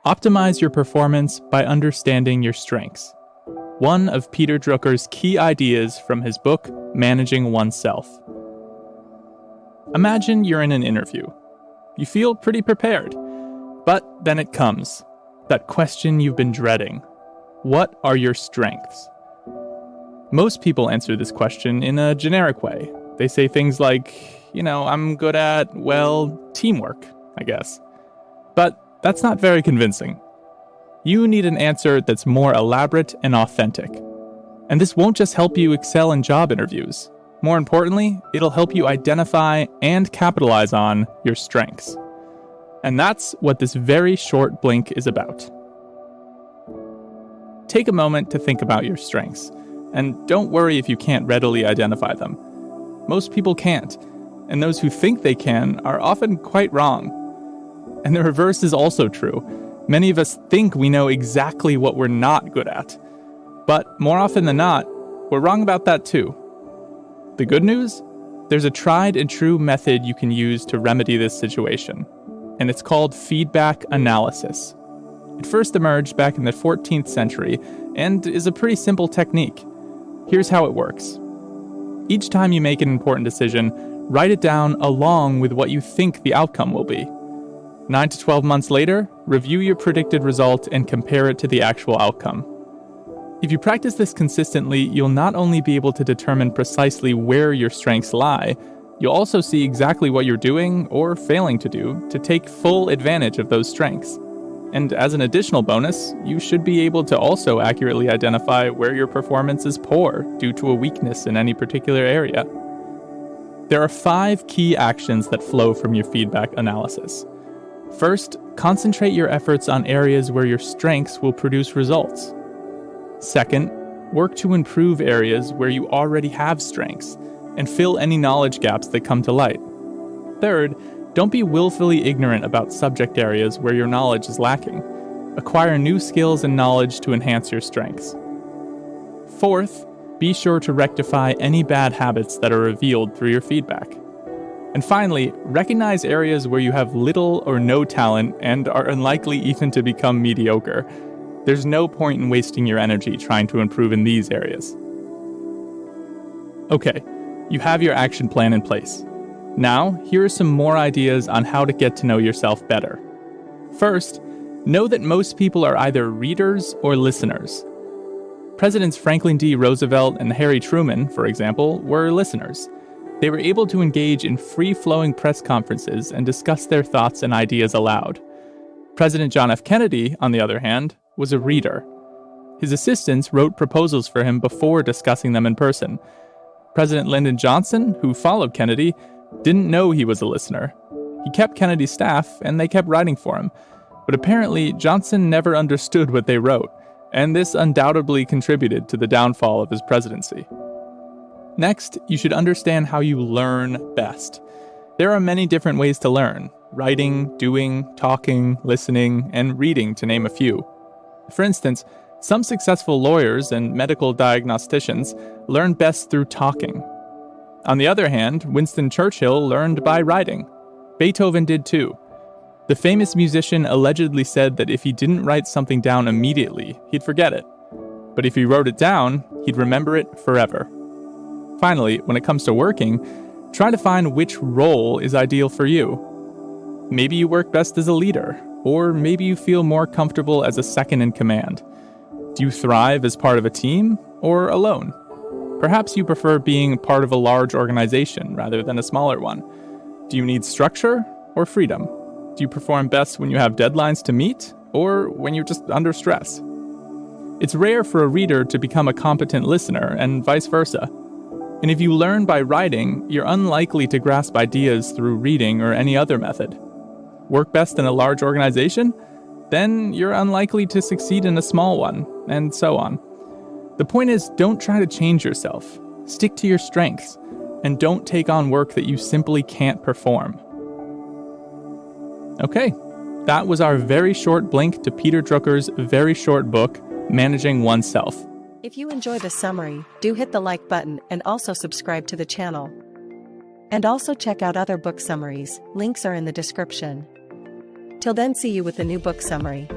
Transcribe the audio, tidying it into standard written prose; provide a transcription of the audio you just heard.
Optimize your performance by understanding your strengths. One of Peter Drucker's key ideas from his book, Managing Oneself. Imagine you're in an interview. You feel pretty prepared. But then it comes. That question you've been dreading. What are your strengths? Most people answer this question in a generic way. They say things like, I'm good at, teamwork, I guess. But that's not very convincing. You need an answer that's more elaborate and authentic. And this won't just help you excel in job interviews. More importantly, it'll help you identify and capitalize on your strengths. And that's what this very short blink is about. Take a moment to think about your strengths, and don't worry if you can't readily identify them. Most people can't, and those who think they can are often quite wrong. And the reverse is also true. Many of us think we know exactly what we're not good at. But more often than not, we're wrong about that too. The good news? There's a tried and true method you can use to remedy this situation, and it's called feedback analysis. It first emerged back in the 14th century and is a pretty simple technique. Here's how it works. Each time you make an important decision, write it down along with what you think the outcome will be. 9 to 12 months later, review your predicted result and compare it to the actual outcome. If you practice this consistently, you'll not only be able to determine precisely where your strengths lie, you'll also see exactly what you're doing or failing to do to take full advantage of those strengths. And as an additional bonus, you should be able to also accurately identify where your performance is poor due to a weakness in any particular area. There are 5 key actions that flow from your feedback analysis. First, concentrate your efforts on areas where your strengths will produce results. Second, work to improve areas where you already have strengths and fill any knowledge gaps that come to light. Third, don't be willfully ignorant about subject areas where your knowledge is lacking. Acquire new skills and knowledge to enhance your strengths. Fourth, be sure to rectify any bad habits that are revealed through your feedback. And finally, recognize areas where you have little or no talent and are unlikely even to become mediocre. There's no point in wasting your energy trying to improve in these areas. Okay, you have your action plan in place. Now, here are some more ideas on how to get to know yourself better. First, know that most people are either readers or listeners. Presidents Franklin D. Roosevelt and Harry Truman, for example, were listeners. They were able to engage in free-flowing press conferences and discuss their thoughts and ideas aloud. President John F. Kennedy, on the other hand, was a reader. His assistants wrote proposals for him before discussing them in person. President Lyndon Johnson, who followed Kennedy, didn't know he was a listener. He kept Kennedy's staff, and they kept writing for him. But apparently, Johnson never understood what they wrote, and this undoubtedly contributed to the downfall of his presidency. Next, you should understand how you learn best. There are many different ways to learn: writing, doing, talking, listening, and reading, to name a few. For instance, some successful lawyers and medical diagnosticians learn best through talking. On the other hand, Winston Churchill learned by writing. Beethoven did too. The famous musician allegedly said that if he didn't write something down immediately, he'd forget it. But if he wrote it down, he'd remember it forever. Finally, when it comes to working, try to find which role is ideal for you. Maybe you work best as a leader, or maybe you feel more comfortable as a second in command. Do you thrive as part of a team or alone? Perhaps you prefer being part of a large organization rather than a smaller one. Do you need structure or freedom? Do you perform best when you have deadlines to meet or when you're just under stress? It's rare for a reader to become a competent listener and vice versa. And if you learn by writing, you're unlikely to grasp ideas through reading or any other method. Work best in a large organization? Then you're unlikely to succeed in a small one, and so on. The point is, don't try to change yourself. Stick to your strengths, and don't take on work that you simply can't perform. Okay, that was our very short blink to Peter Drucker's very short book, Managing Oneself. If you enjoy the summary, do hit the like button and also subscribe to the channel. And also check out other book summaries, links are in the description. Till then, see you with the new book summary.